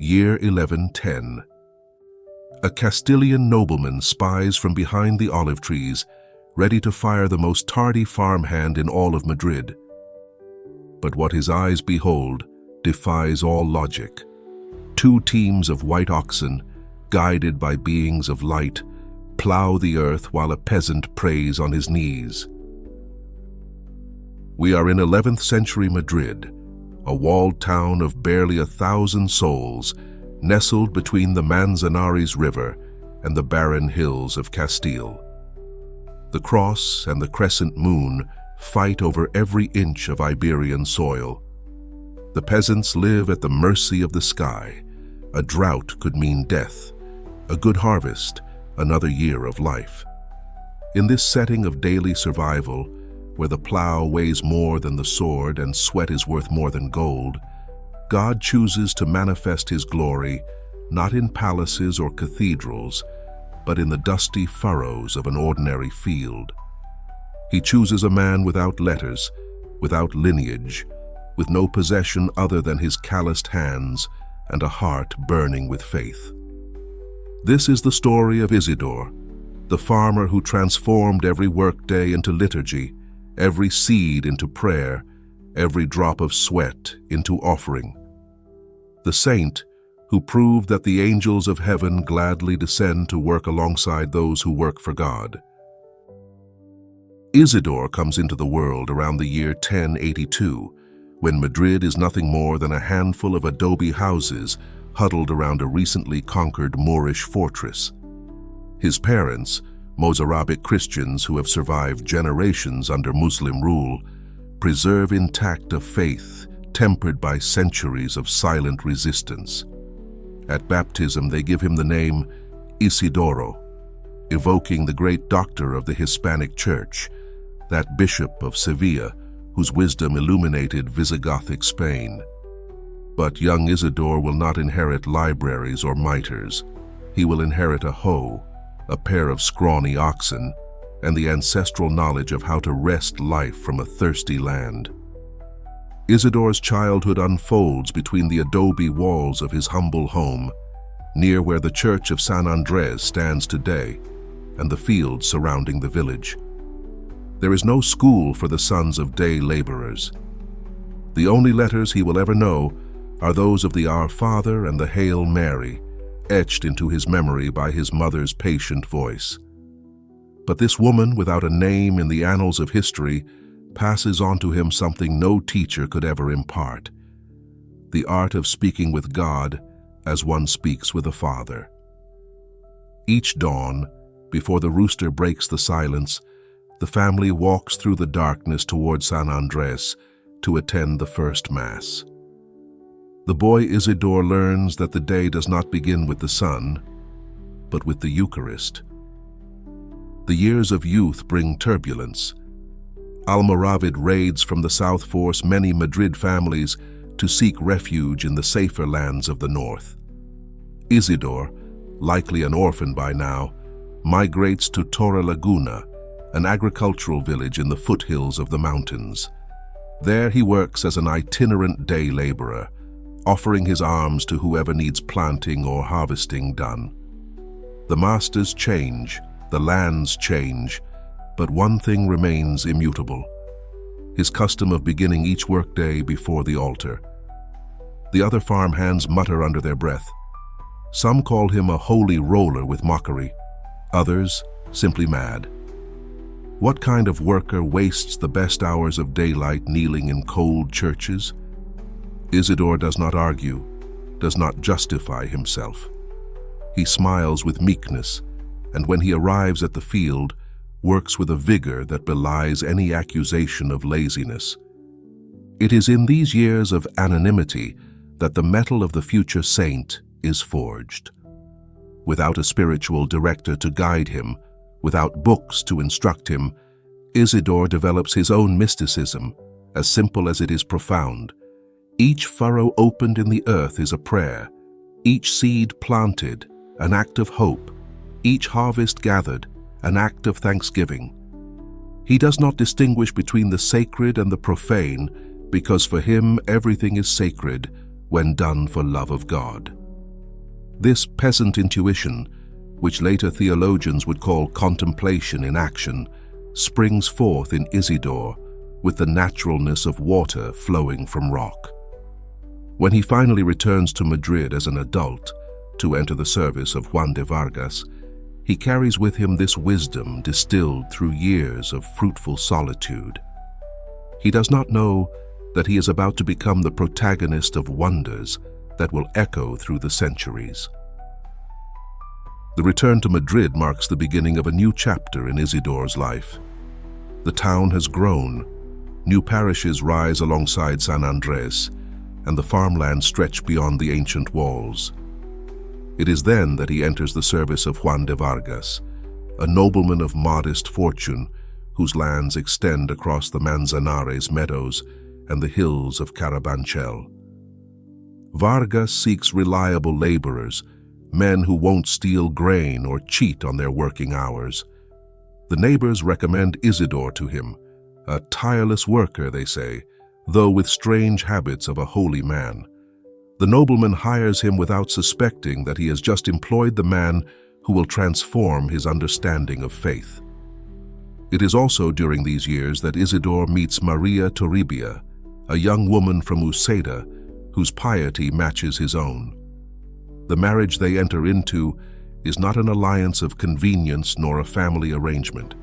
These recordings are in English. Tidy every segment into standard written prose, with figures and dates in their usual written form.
Year 1110. A Castilian nobleman spies from behind the olive trees, ready to fire the most tardy farmhand in all of Madrid. But what his eyes behold defies all logic. Two teams of white oxen, guided by beings of light, plow the earth while a peasant prays on his knees. We are in 11th century Madrid, a walled town of barely 1,000 souls, nestled between the Manzanares River and the barren hills of Castile. The cross and the crescent moon fight over every inch of Iberian soil. The peasants live at the mercy of the sky. A drought could mean death, a good harvest, another year of life. In this setting of daily survival, where the plow weighs more than the sword and sweat is worth more than gold, God chooses to manifest His glory not in palaces or cathedrals, but in the dusty furrows of an ordinary field. He chooses a man without letters, without lineage, with no possession other than his calloused hands and a heart burning with faith. This is the story of Isidore, the farmer who transformed every workday into liturgy, every seed into prayer, every drop of sweat into offering. The saint who proved that the angels of heaven gladly descend to work alongside those who work for God. Isidore comes into the world around the year 1082, when Madrid is nothing more than a handful of adobe houses huddled around a recently conquered Moorish fortress. His parents, Mozarabic Christians who have survived generations under Muslim rule, preserve intact a faith tempered by centuries of silent resistance. At baptism, they give him the name Isidore, evoking the great doctor of the Hispanic Church, that bishop of Sevilla whose wisdom illuminated Visigothic Spain. But young Isidore will not inherit libraries or mitres. He will inherit a hoe, a pair of scrawny oxen, and the ancestral knowledge of how to wrest life from a thirsty land. Isidore's childhood unfolds between the adobe walls of his humble home, near where the church of San Andres stands today, and the fields surrounding the village. There is no school for the sons of day laborers. The only letters he will ever know are those of the Our Father and the Hail Mary, etched into his memory by his mother's patient voice. But this woman without a name in the annals of history passes on to him something no teacher could ever impart: the art of speaking with God as one speaks with a father. Each dawn, before the rooster breaks the silence, the family walks through the darkness toward San Andres to attend the first Mass. The boy Isidore learns that the day does not begin with the sun, but with the Eucharist. The years of youth bring turbulence. Almoravid raids from the south force many Madrid families to seek refuge in the safer lands of the north. Isidore, likely an orphan by now, migrates to Torrelaguna, an agricultural village in the foothills of the mountains. There he works as an itinerant day laborer, offering his alms to whoever needs planting or harvesting done. The masters change, the lands change, but one thing remains immutable: his custom of beginning each workday before the altar. The other farmhands mutter under their breath. Some call him a holy roller with mockery, others simply mad. What kind of worker wastes the best hours of daylight kneeling in cold churches? Isidore does not argue, does not justify himself. He smiles with meekness, and when he arrives at the field, works with a vigor that belies any accusation of laziness. It is in these years of anonymity that the metal of the future saint is forged. Without a spiritual director to guide him, without books to instruct him, Isidore develops his own mysticism, as simple as it is profound. Each furrow opened in the earth is a prayer, each seed planted, an act of hope, each harvest gathered, an act of thanksgiving. He does not distinguish between the sacred and the profane, because for him everything is sacred when done for love of God. This peasant intuition, which later theologians would call contemplation in action, springs forth in Isidore with the naturalness of water flowing from rock. When he finally returns to Madrid as an adult to enter the service of Juan de Vargas, he carries with him this wisdom distilled through years of fruitful solitude. He does not know that he is about to become the protagonist of wonders that will echo through the centuries. The return to Madrid marks the beginning of a new chapter in Isidore's life. The town has grown, new parishes rise alongside San Andrés, and the farmlands stretch beyond the ancient walls. It is then that he enters the service of Juan de Vargas, a nobleman of modest fortune whose lands extend across the Manzanares meadows and the hills of Carabanchel. Vargas seeks reliable laborers, men who won't steal grain or cheat on their working hours. The neighbors recommend Isidore to him, a tireless worker, they say, though with strange habits of a holy man. The nobleman hires him without suspecting that he has just employed the man who will transform his understanding of faith. It is also during these years that Isidore meets María Toribia, a young woman from Uceda whose piety matches his own. The marriage they enter into is not an alliance of convenience nor a family arrangement.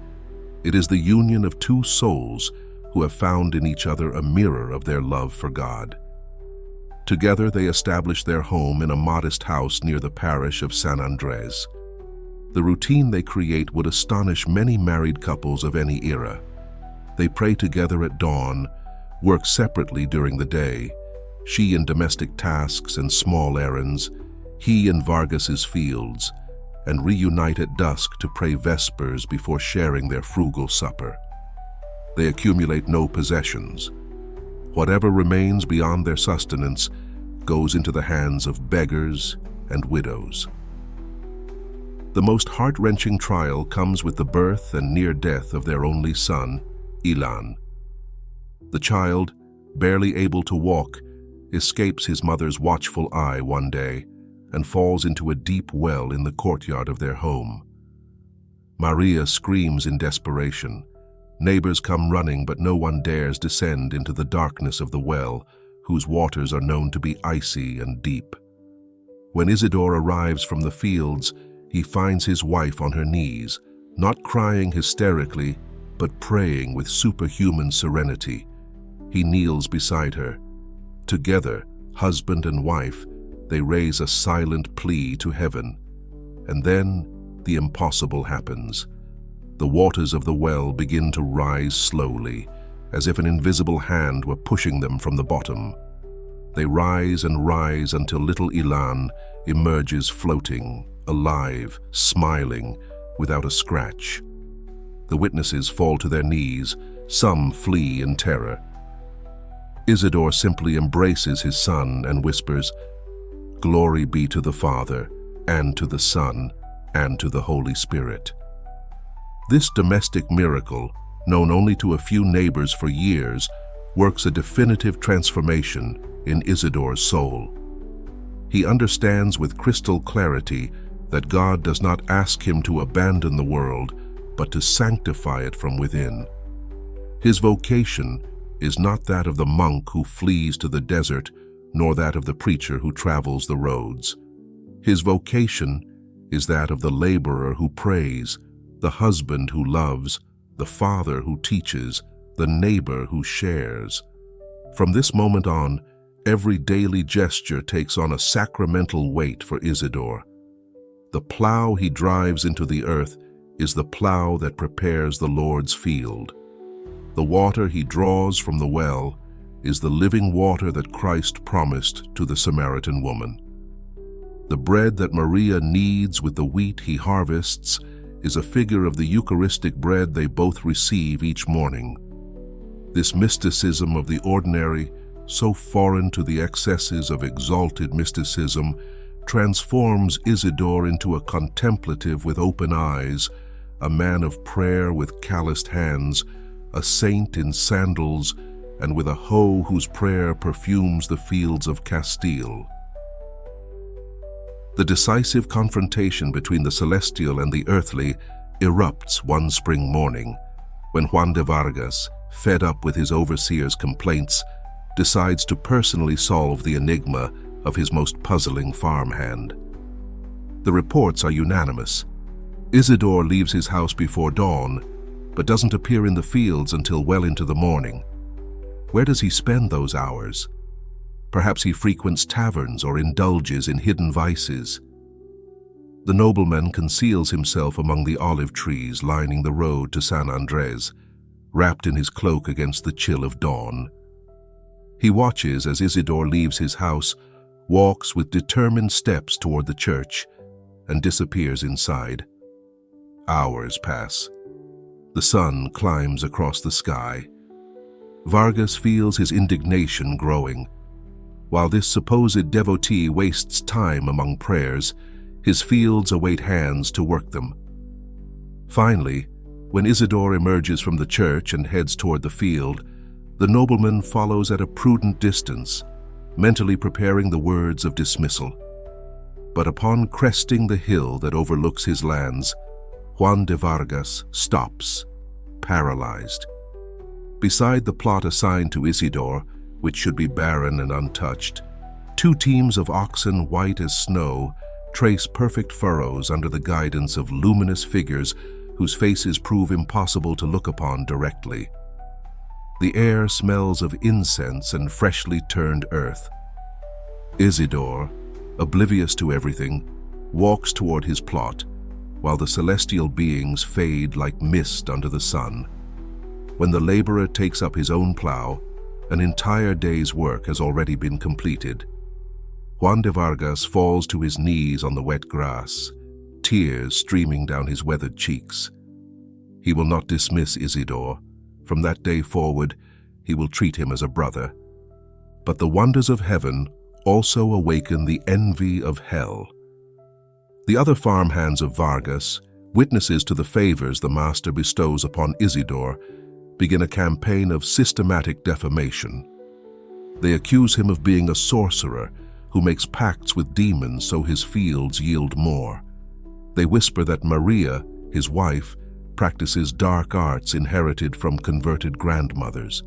It is the union of two souls who have found in each other a mirror of their love for God. Together they establish their home in a modest house near the parish of San Andrés. The routine they create would astonish many married couples of any era. They pray together at dawn, work separately during the day, she in domestic tasks and small errands, he in Vargas's fields, and reunite at dusk to pray vespers before sharing their frugal supper. They accumulate no possessions. Whatever remains beyond their sustenance goes into the hands of beggars and widows. The most heart-wrenching trial comes with the birth and near death of their only son, Ilan. The child, barely able to walk, escapes his mother's watchful eye one day and falls into a deep well in the courtyard of their home. Maria screams in desperation. Neighbors come running, but no one dares descend into the darkness of the well, whose waters are known to be icy and deep. When Isidore arrives from the fields, he finds his wife on her knees, not crying hysterically, but praying with superhuman serenity. He kneels beside her. Together, husband and wife, they raise a silent plea to heaven. And then the impossible happens. The waters of the well begin to rise slowly, as if an invisible hand were pushing them from the bottom. They rise and rise until little Ilan emerges floating, alive, smiling, without a scratch. The witnesses fall to their knees, some flee in terror. Isidore simply embraces his son and whispers, "Glory be to the Father, and to the Son, and to the Holy Spirit." This domestic miracle, known only to a few neighbors for years, works a definitive transformation in Isidore's soul. He understands with crystal clarity that God does not ask him to abandon the world, but to sanctify it from within. His vocation is not that of the monk who flees to the desert, nor that of the preacher who travels the roads. His vocation is that of the laborer who prays, the husband who loves, the father who teaches, the neighbor who shares. From this moment on, every daily gesture takes on a sacramental weight for Isidore. The plow he drives into the earth is the plow that prepares the Lord's field. The water he draws from the well is the living water that Christ promised to the Samaritan woman. The bread that Maria kneads with the wheat he harvests is a figure of the Eucharistic bread they both receive each morning. This mysticism of the ordinary, so foreign to the excesses of exalted mysticism, transforms Isidore into a contemplative with open eyes, a man of prayer with calloused hands, a saint in sandals, and with a hoe whose prayer perfumes the fields of Castile. The decisive confrontation between the celestial and the earthly erupts one spring morning when Juan de Vargas, fed up with his overseer's complaints, decides to personally solve the enigma of his most puzzling farmhand. The reports are unanimous. Isidore leaves his house before dawn, but doesn't appear in the fields until well into the morning. Where does he spend those hours? Perhaps he frequents taverns or indulges in hidden vices. The nobleman conceals himself among the olive trees lining the road to San Andres, wrapped in his cloak against the chill of dawn. He watches as Isidore leaves his house, walks with determined steps toward the church, and disappears inside. Hours pass. The sun climbs across the sky. Vargas feels his indignation growing. While this supposed devotee wastes time among prayers, his fields await hands to work them. Finally, when Isidore emerges from the church and heads toward the field, the nobleman follows at a prudent distance, mentally preparing the words of dismissal. But upon cresting the hill that overlooks his lands, Juan de Vargas stops, paralyzed. Beside the plot assigned to Isidore, which should be barren and untouched, two teams of oxen white as snow trace perfect furrows under the guidance of luminous figures whose faces prove impossible to look upon directly. The air smells of incense and freshly turned earth. Isidore, oblivious to everything, walks toward his plot, while the celestial beings fade like mist under the sun. When the laborer takes up his own plow, an entire day's work has already been completed. Juan de Vargas falls to his knees on the wet grass, tears streaming down his weathered cheeks. He will not dismiss Isidore. From that day forward, he will treat him as a brother. But the wonders of heaven also awaken the envy of hell. The other farmhands of Vargas, witnesses to the favors the master bestows upon Isidore, begin a campaign of systematic defamation. They accuse him of being a sorcerer who makes pacts with demons so his fields yield more. They whisper that Maria, his wife, practices dark arts inherited from converted grandmothers.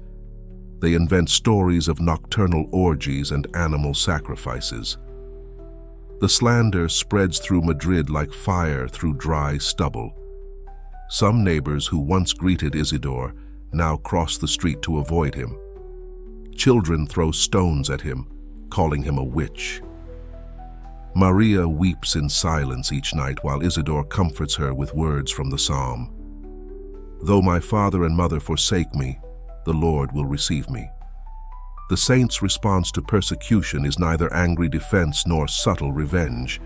They invent stories of nocturnal orgies and animal sacrifices. The slander spreads through Madrid like fire through dry stubble. Some neighbors who once greeted Isidore now cross the street to avoid him. Children throw stones at him, calling him a witch. Maria weeps in silence each night while Isidore comforts her with words from the psalm. Though my father and mother forsake me, the Lord will receive me. The saint's response to persecution is neither angry defense nor subtle revenge.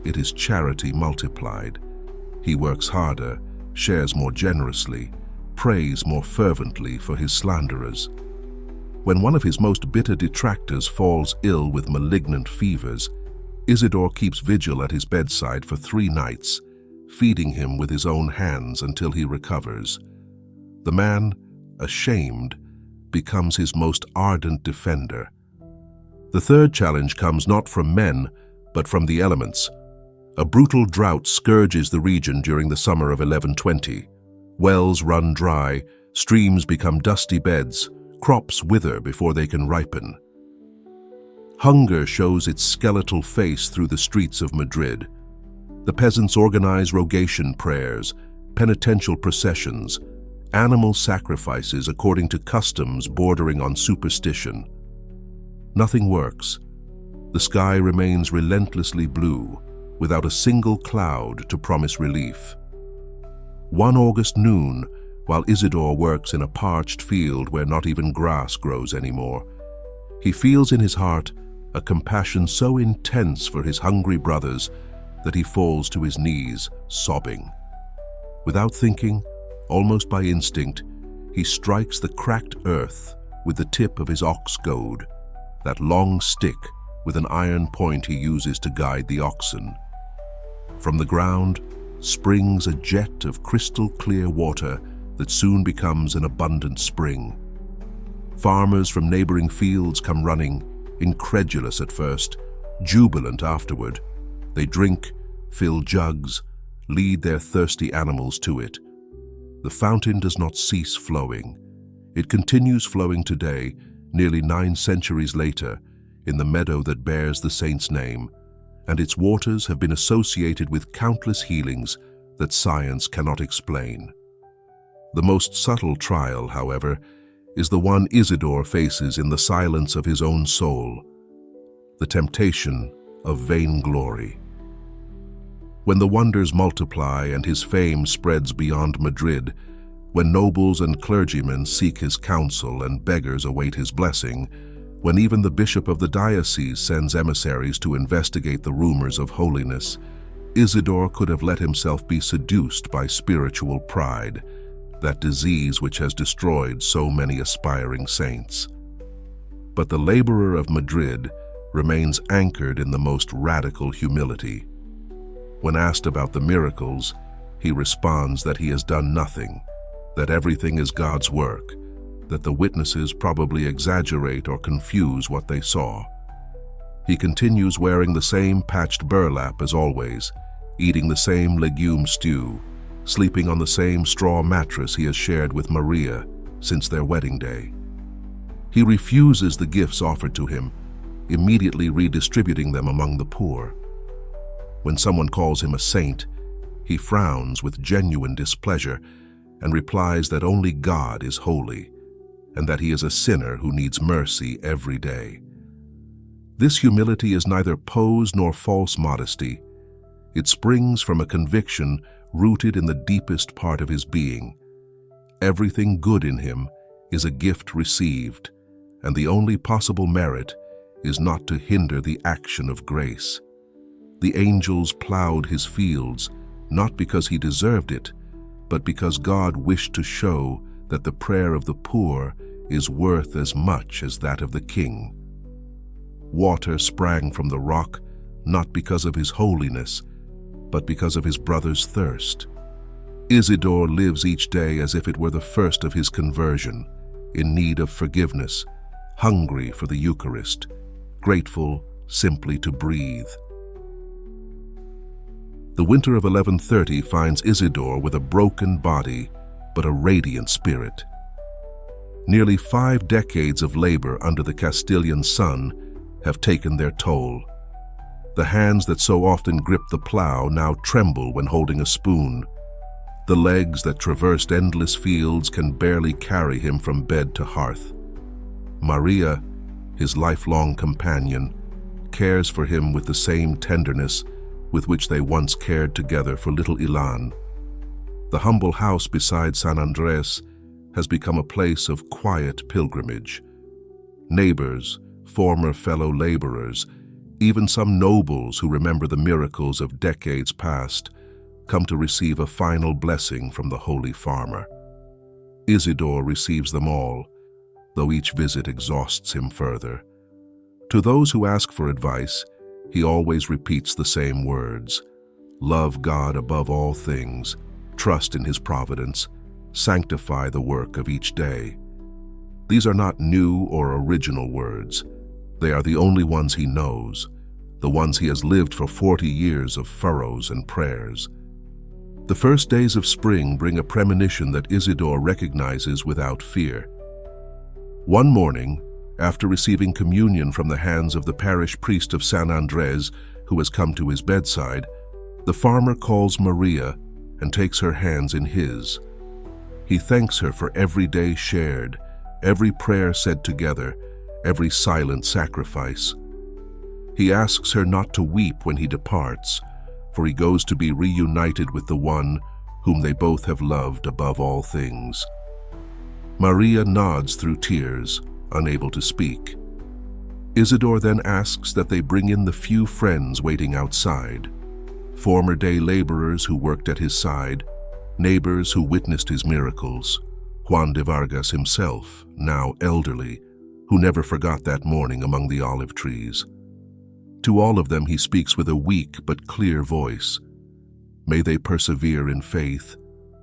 It is charity multiplied. He works harder, shares more generously, prays more fervently for his slanderers. When one of his most bitter detractors falls ill with malignant fevers, Isidore keeps vigil at his bedside for 3 nights, feeding him with his own hands until he recovers. The man, ashamed, becomes his most ardent defender. The third challenge comes not from men, but from the elements. A brutal drought scourges the region during the summer of 1120. Wells run dry, streams become dusty beds, crops wither before they can ripen. Hunger shows its skeletal face through the streets of Madrid. The peasants organize rogation prayers, penitential processions, animal sacrifices according to customs bordering on superstition. Nothing works. The sky remains relentlessly blue, without a single cloud to promise relief. One August noon, while Isidore works in a parched field where not even grass grows anymore, he feels in his heart a compassion so intense for his hungry brothers that he falls to his knees, sobbing. Without thinking, almost by instinct, he strikes the cracked earth with the tip of his ox goad, that long stick with an iron point he uses to guide the oxen. From the ground springs a jet of crystal-clear water that soon becomes an abundant spring. Farmers from neighboring fields come running, incredulous at first, jubilant afterward. They drink, fill jugs, lead their thirsty animals to it. The fountain does not cease flowing. It continues flowing today, nearly 9 centuries later, in the meadow that bears the saint's name, and its waters have been associated with countless healings that science cannot explain. The most subtle trial, however, is the one Isidore faces in the silence of his own soul, the temptation of vainglory. When the wonders multiply and his fame spreads beyond Madrid, when nobles and clergymen seek his counsel and beggars await his blessing, when even the bishop of the diocese sends emissaries to investigate the rumors of holiness, Isidore could have let himself be seduced by spiritual pride, that disease which has destroyed so many aspiring saints. But the laborer of Madrid remains anchored in the most radical humility. When asked about the miracles, he responds that he has done nothing, that everything is God's work, that the witnesses probably exaggerate or confuse what they saw. He continues wearing the same patched burlap as always, eating the same legume stew, sleeping on the same straw mattress he has shared with Maria since their wedding day. He refuses the gifts offered to him, immediately redistributing them among the poor. When someone calls him a saint, he frowns with genuine displeasure and replies that only God is holy, and that he is a sinner who needs mercy every day. This humility is neither pose nor false modesty. It springs from a conviction rooted in the deepest part of his being. Everything good in him is a gift received, and the only possible merit is not to hinder the action of grace. The angels plowed his fields, not because he deserved it, but because God wished to show that the prayer of the poor is worth as much as that of the king. Water sprang from the rock, not because of his holiness, but because of his brother's thirst. Isidore lives each day as if it were the first of his conversion, in need of forgiveness, hungry for the Eucharist, grateful simply to breathe. The winter of 1130 finds Isidore with a broken body, but a radiant spirit. Nearly 5 decades of labor under the Castilian sun have taken their toll. The hands that so often grip the plow now tremble when holding a spoon. The legs that traversed endless fields can barely carry him from bed to hearth. Maria, his lifelong companion, cares for him with the same tenderness with which they once cared together for little Ilan. The humble house beside San Andres has become a place of quiet pilgrimage. Neighbors, former fellow laborers, even some nobles who remember the miracles of decades past, come to receive a final blessing from the holy farmer. Isidore receives them all, though each visit exhausts him further. To those who ask for advice, he always repeats the same words: love God above all things, trust in his providence, sanctify the work of each day. These are not new or original words. They are the only ones he knows, the ones he has lived for 40 years of furrows and prayers. The first days of spring bring a premonition that Isidore recognizes without fear. One morning, after receiving communion from the hands of the parish priest of San Andres, who has come to his bedside, the farmer calls Maria and takes her hands in his. He thanks her for every day shared, every prayer said together, every silent sacrifice. He asks her not to weep when he departs, for he goes to be reunited with the one whom they both have loved above all things. Maria nods through tears, unable to speak. Isidore then asks that they bring in the few friends waiting outside, former day laborers who worked at his side, neighbors who witnessed his miracles, Juan de Vargas himself, now elderly, who never forgot that morning among the olive trees. To all of them he speaks with a weak but clear voice. May they persevere in faith,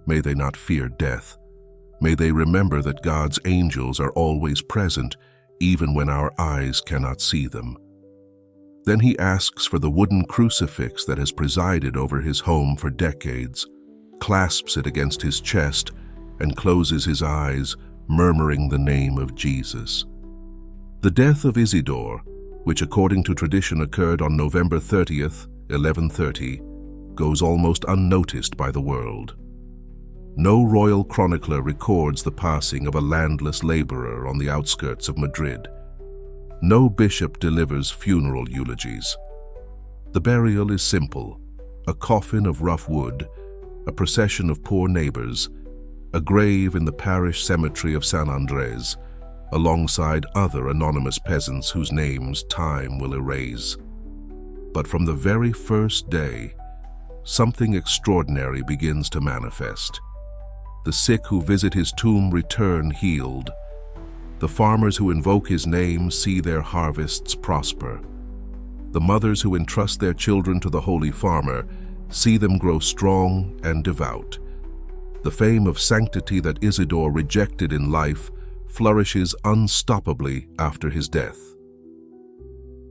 may they not fear death. May they remember that God's angels are always present, even when our eyes cannot see them. Then he asks for the wooden crucifix that has presided over his home for decades, clasps it against his chest, and closes his eyes, murmuring the name of Jesus. The death of Isidore, which according to tradition occurred on November 30th, 1130, goes almost unnoticed by the world. No royal chronicler records the passing of a landless laborer on the outskirts of Madrid. No bishop delivers funeral eulogies. The burial is simple: a coffin of rough wood, a procession of poor neighbors, a grave in the parish cemetery of San Andres, alongside other anonymous peasants whose names time will erase. But from the very first day, something extraordinary begins to manifest. The sick who visit his tomb return healed. The farmers who invoke his name see their harvests prosper. The mothers who entrust their children to the Holy Farmer see them grow strong and devout. The fame of sanctity that Isidore rejected in life flourishes unstoppably after his death.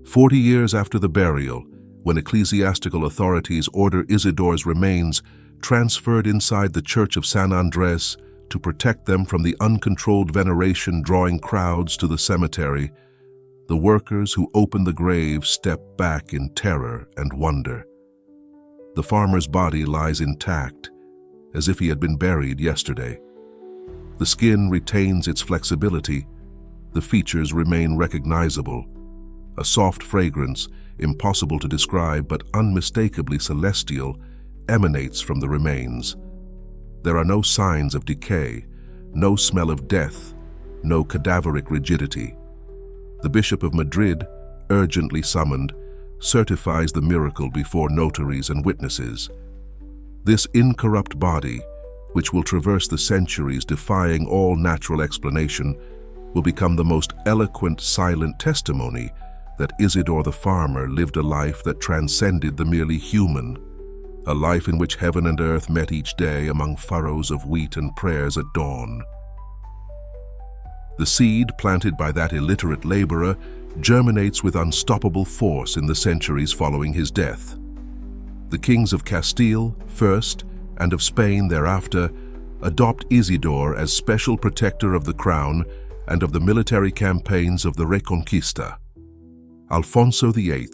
40 years after the burial, when ecclesiastical authorities order Isidore's remains transferred inside the Church of San Andres to protect them from the uncontrolled veneration drawing crowds to the cemetery, the workers who open the grave step back in terror and wonder. The farmer's body lies intact, as if he had been buried yesterday. The skin retains its flexibility, the features remain recognizable. A soft fragrance, impossible to describe but unmistakably celestial, emanates from the remains. There are no signs of decay, no smell of death, no cadaveric rigidity. The Bishop of Madrid, urgently summoned, certifies the miracle before notaries and witnesses. This incorrupt body, which will traverse the centuries defying all natural explanation, will become the most eloquent silent testimony that Isidore the Farmer lived a life that transcended the merely human, a life in which heaven and earth met each day among furrows of wheat and prayers at dawn. The seed planted by that illiterate laborer germinates with unstoppable force in the centuries following his death. The kings of Castile first, and of Spain thereafter, adopt Isidore as special protector of the crown and of the military campaigns of the Reconquista. Alfonso VIII,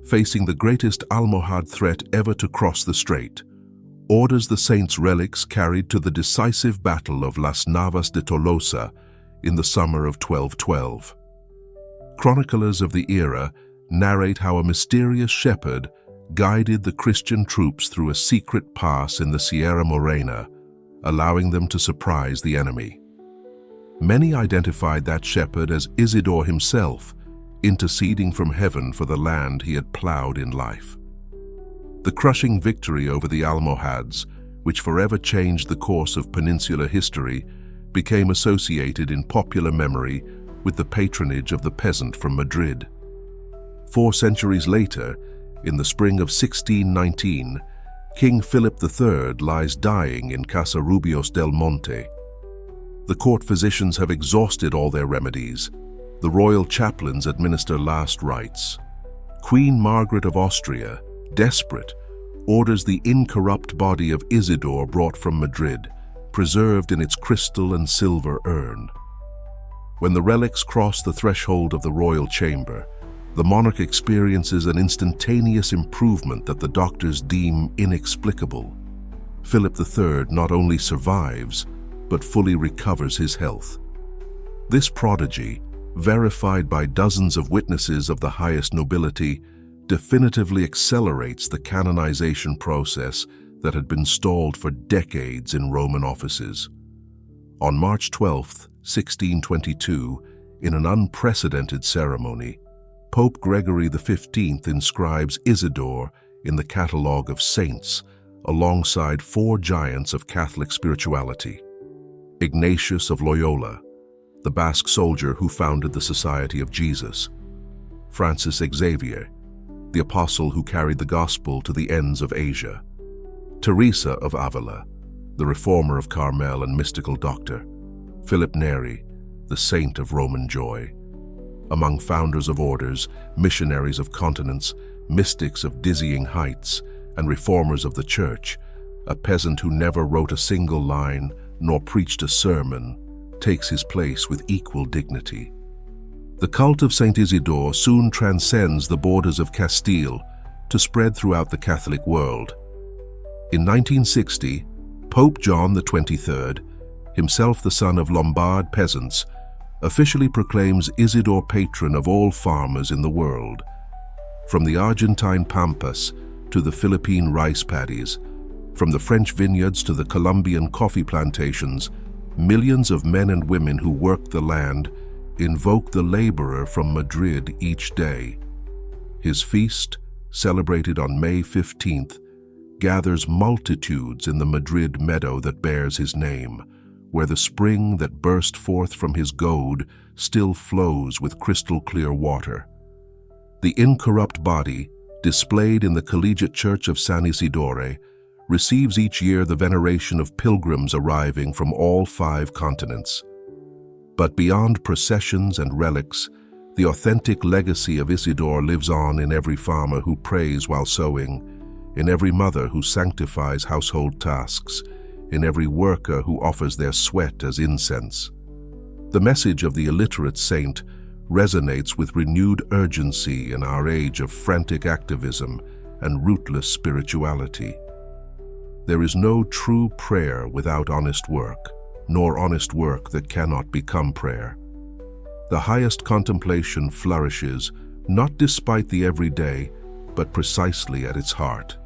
facing the greatest Almohad threat ever to cross the strait, orders the saint's relics carried to the decisive battle of Las Navas de Tolosa in the summer of 1212. Chroniclers of the era narrate how a mysterious shepherd guided the Christian troops through a secret pass in the Sierra Morena, allowing them to surprise the enemy. Many identified that shepherd as Isidore himself, interceding from heaven for the land he had plowed in life. The crushing victory over the Almohads, which forever changed the course of peninsular history, became associated in popular memory with the patronage of the peasant from Madrid. 4 centuries later, in the spring of 1619, King Philip III lies dying in Casarubios del Monte. The court physicians have exhausted all their remedies. The royal chaplains administer last rites. Queen Margaret of Austria, desperate, orders the incorrupt body of Isidore brought from Madrid, preserved in its crystal and silver urn. When the relics cross the threshold of the royal chamber, the monarch experiences an instantaneous improvement that the doctors deem inexplicable. Philip III not only survives, but fully recovers his health. This prodigy, verified by dozens of witnesses of the highest nobility, definitively accelerates the canonization process that had been stalled for decades in Roman offices. On March 12, 1622, in an unprecedented ceremony, Pope Gregory XV inscribes Isidore in the catalogue of saints alongside 4 giants of Catholic spirituality: Ignatius of Loyola, the Basque soldier who founded the Society of Jesus; Francis Xavier, the apostle who carried the gospel to the ends of Asia; Teresa of Avila, the reformer of Carmel and mystical doctor; Philip Neri, the saint of Roman joy; among founders of orders, missionaries of continents, mystics of dizzying heights, and reformers of the church, a peasant who never wrote a single line nor preached a sermon takes his place with equal dignity. The cult of Saint Isidore soon transcends the borders of Castile to spread throughout the Catholic world. In 1960, Pope John XXIII, himself the son of Lombard peasants, officially proclaims Isidore patron of all farmers in the world. From the Argentine pampas to the Philippine rice paddies, from the French vineyards to the Colombian coffee plantations, millions of men and women who work the land invoke the laborer from Madrid each day. His feast, celebrated on May 15th, gathers multitudes in the Madrid meadow that bears his name, where the spring that burst forth from his goad still flows with crystal-clear water. The incorrupt body, displayed in the collegiate church of Saint Isidore, receives each year the veneration of pilgrims arriving from all 5 continents. But beyond processions and relics, the authentic legacy of Isidore lives on in every farmer who prays while sowing, in every mother who sanctifies household tasks, in every worker who offers their sweat as incense. The message of the illiterate saint resonates with renewed urgency in our age of frantic activism and rootless spirituality. There is no true prayer without honest work, nor honest work that cannot become prayer. The highest contemplation flourishes not despite the everyday, but precisely at its heart.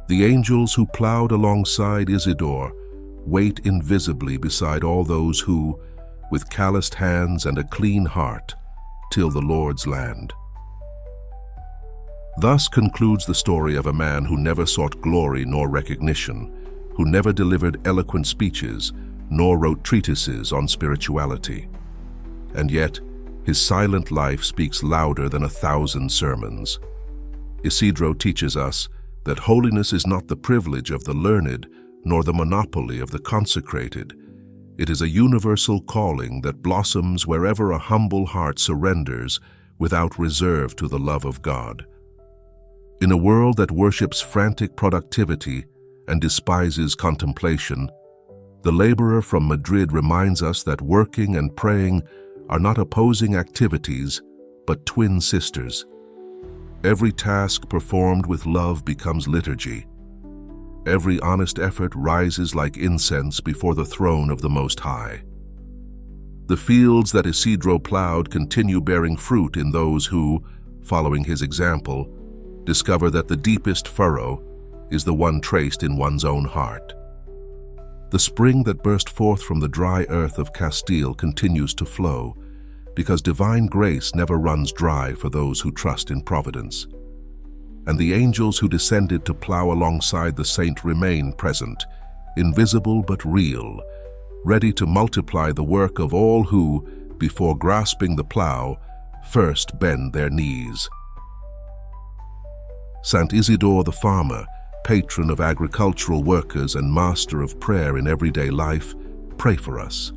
The angels who plowed alongside Isidore wait invisibly beside all those who, with calloused hands and a clean heart, till the Lord's land. Thus concludes the story of a man who never sought glory nor recognition, who never delivered eloquent speeches, nor wrote treatises on spirituality. And yet, his silent life speaks louder than 1,000 sermons. Isidore teaches us that holiness is not the privilege of the learned, nor the monopoly of the consecrated. It is a universal calling that blossoms wherever a humble heart surrenders without reserve to the love of God. In a world that worships frantic productivity and despises contemplation, the laborer from Madrid reminds us that working and praying are not opposing activities, but twin sisters. Every task performed with love becomes liturgy. Every honest effort rises like incense before the throne of the Most High. The fields that Isidore plowed continue bearing fruit in those who, following his example, discover that the deepest furrow is the one traced in one's own heart. The spring that burst forth from the dry earth of Castile continues to flow, because divine grace never runs dry for those who trust in providence. And the angels who descended to plow alongside the saint remain present, invisible but real, ready to multiply the work of all who, before grasping the plow, first bend their knees. Saint Isidore the Farmer, patron of agricultural workers and master of prayer in everyday life, pray for us.